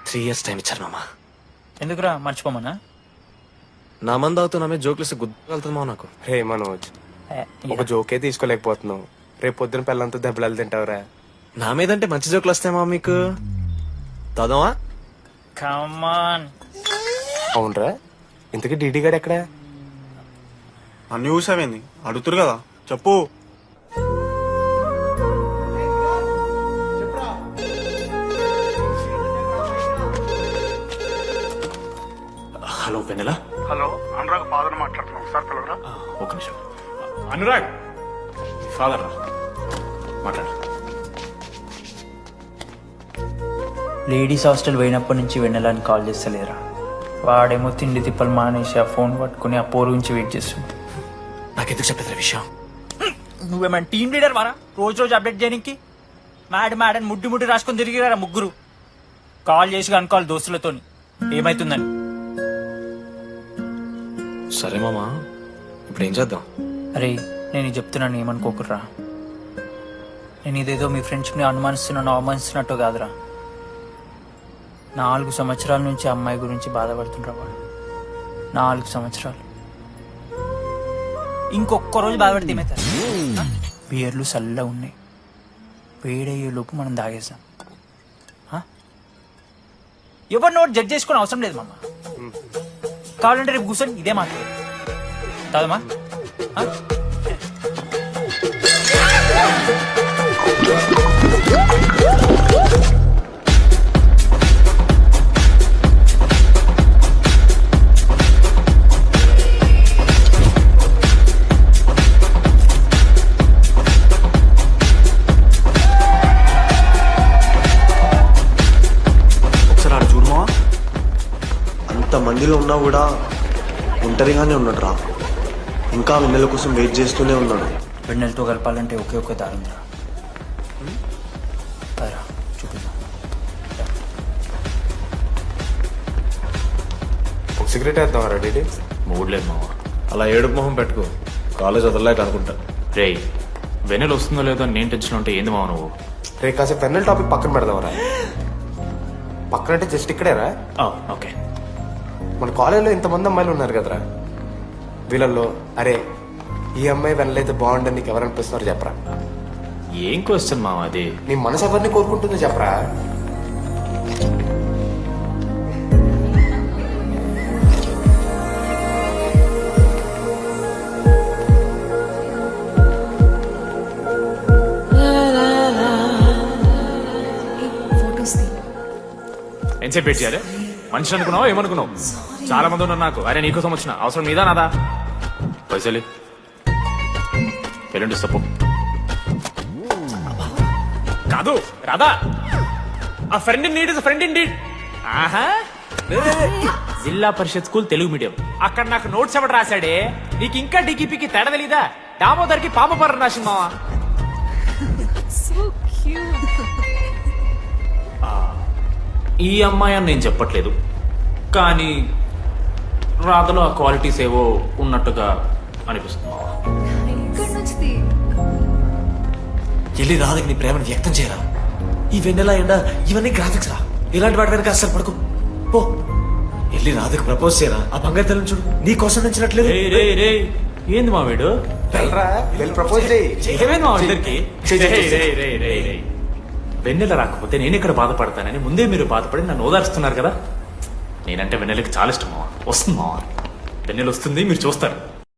3 years time ఇచ్చారు మామ. ఎందుకురా మర్చిపోమన్నా? నా మంది అవుతూ నా మీద జోకులు గుర్తుకెళ్తుంది మామ నాకు. రే మనోజ్, ఒక జోకే తీసుకోలేకపోతున్నావు. రేపు పొద్దున పిల్లలతో దెబ్బలు తింటావురా. నా మీద అంటే మంచి జోకులు వస్తాయి మామ మీకు. చదవా? కమాన్. అవునరా, ఇంతకీ డీడీ గారు ఎక్కడా? అన్ని చూసావేంది? అడుగుతురు కదా, చెప్పు. హలో పెన్నెలా. హలో, అనురాగ్ ఫాదర్ మాట్లాడుతున్నాం సార్, పిలవరా? ఒక నిమిషం. అనురాగ్ ఫాదర్ రా, మాట్లాడు. లేడీస్ హాస్టల్ పోయినప్పటి నుంచి వెన్నెలని కాల్ చేస్తలేరా. వాడేమో తిండి తిప్పలు మానేసి ఆ ఫోన్ పట్టుకుని ఆ పోరు గురించి వెయిట్ చేస్తుంది. నాకెందుకు చెప్పేది విషయం? నువ్వేమైనా టీమ్ లీడర్ వారా రోజు రోజు అప్డేట్ చేయడానికి? మ్యాడ్ ముడ్డి రాసుకొని తిరిగిరారా ముగ్గురు. కాల్ చేసి అనుకోవాలి దోస్తులతోని ఏమైతుందని. సరే మామా, ఇప్పుడు ఏం చేద్దాం? అరే నేను ఇది చెప్తున్నాను, ఏమనుకోకుర్రా. నేను ఇదేదో మీ ఫ్రెండ్స్ని అనుమానిస్తున్నాను అవమానిస్తున్నట్టు కాదురా. 4 సంవత్సరాల నుంచి అమ్మాయి గురించి బాధపడుతుండ్రా వాడు. 4 సంవత్సరాలు. ఇంకొక్క రోజు బాధపడితే ఏమవుతారు? బియర్లు చల్లగా ఉన్నాయి, వేడయ్యే లోపు మనం తాగేసాం. ఎవరు నోట్ జడ్జ్ చేసుకుని అవసరం లేదు మామ. కావాలంటే రేపు కూర్చొని ఇదే మాట్లాడు కాదమ్మా. ఒకసారి ఆడ చూడమా. అంత మందిలో ఉన్నా కూడా ఒంటరిగానే ఉన్నాడు రా. ఇంకా వెన్నెల కోసం వెయిట్ చేస్తూనే ఉన్నాడు. వెన్నెలతో కలపాలంటే ఒకే ఒక్క దారుందిరా. చూపిద్దాం. ఒక సిగరెట్ వేద్దాం రా డీడీ. మూడ్ లేదు మామ. అలా ఏడుపు మొహం పెట్టుకో, కాలేజ్ వదలలేక అనుకుంటా. రే వెన్నెల వస్తుందో లేదో అని నేను టెన్షన్ ఉంటే ఏంది మావ నువ్వు? రే కాసేపు పెన్నెల టాపిక్ పక్కన పెడదాం రా. పక్కన అంటే జస్ట్ ఇక్కడేరా. ఓకే. మన కాలేజీలో ఇంతమంది అమ్మాయిలు ఉన్నారు కదరా. వీళ్ళల్లో అరే ఈ అమ్మాయి వెళ్ళైతే బాగుండని నీకు ఎవరు అనిపిస్తున్నారు చెప్పరా. ఏం క్వశ్చన్ మావ అది? నీ మనసు ఎవరిని కోరుకుంటుందో చెప్పరా. ఎంతసేపు వెయిట్ చేయాలి? మనిషి అనుకున్నావు ఏమనుకున్నావు? చాలా మంది ఉన్నారు నాకు. అరే నీకోసం వచ్చిన అవసరం మీదా నాదా? పైసలు పెళ్ళండి తప్పు కాదు రాదా. ఆ friend in need is friend in need. ఆహా, జిల్లా పరిషత్ స్కూల్ తెలుగు మీడియం. అక్కడ నాకు నోట్స్ ఎవడు రాశాడే? నీకు ఇంకా డిగిపికి తేడా తెలీదా? దామోదర్కి పాపపర్రం రాసింది మావా. ఈ అమ్మాయి అని నేను చెప్పట్లేదు, కానీ రాధలో ఆ క్వాలిటీస్ ఏవో ఉన్నట్టుగా అనిపిస్తుంది. వెళ్ళి రాధకి నీ ప్రేమను వ్యక్తం చేయరా. ఈ వెన్నెలా ఎండ ఇవన్నీ గ్రాఫిక్స్ రా. ఇలాంటి వాటి వెనక అస్సలు పడుకో. పో వెళ్ళి రాధకి ప్రపోజ్ చేయరా. ఆ బంగారు తల్లిని చూడు, నీ కోసం నచ్చినట్లేదు. ఏంది మా వీడు? వెళ్ళరా, వెళ్ళి ప్రపోజ్ చేయి. ఏమైంది మా ఇద్దరికి? వెన్నెల రాకపోతే నేను ఇక్కడ బాధపడతానని ముందే మీరు బాధపడి నన్ను ఓదార్స్తున్నారు కదా. నేనంటే వెన్నెలకి చాలా ఇష్టం మావా. వస్తుంది మావా, వెన్నెల వస్తుంది, మీరు చూస్తారు.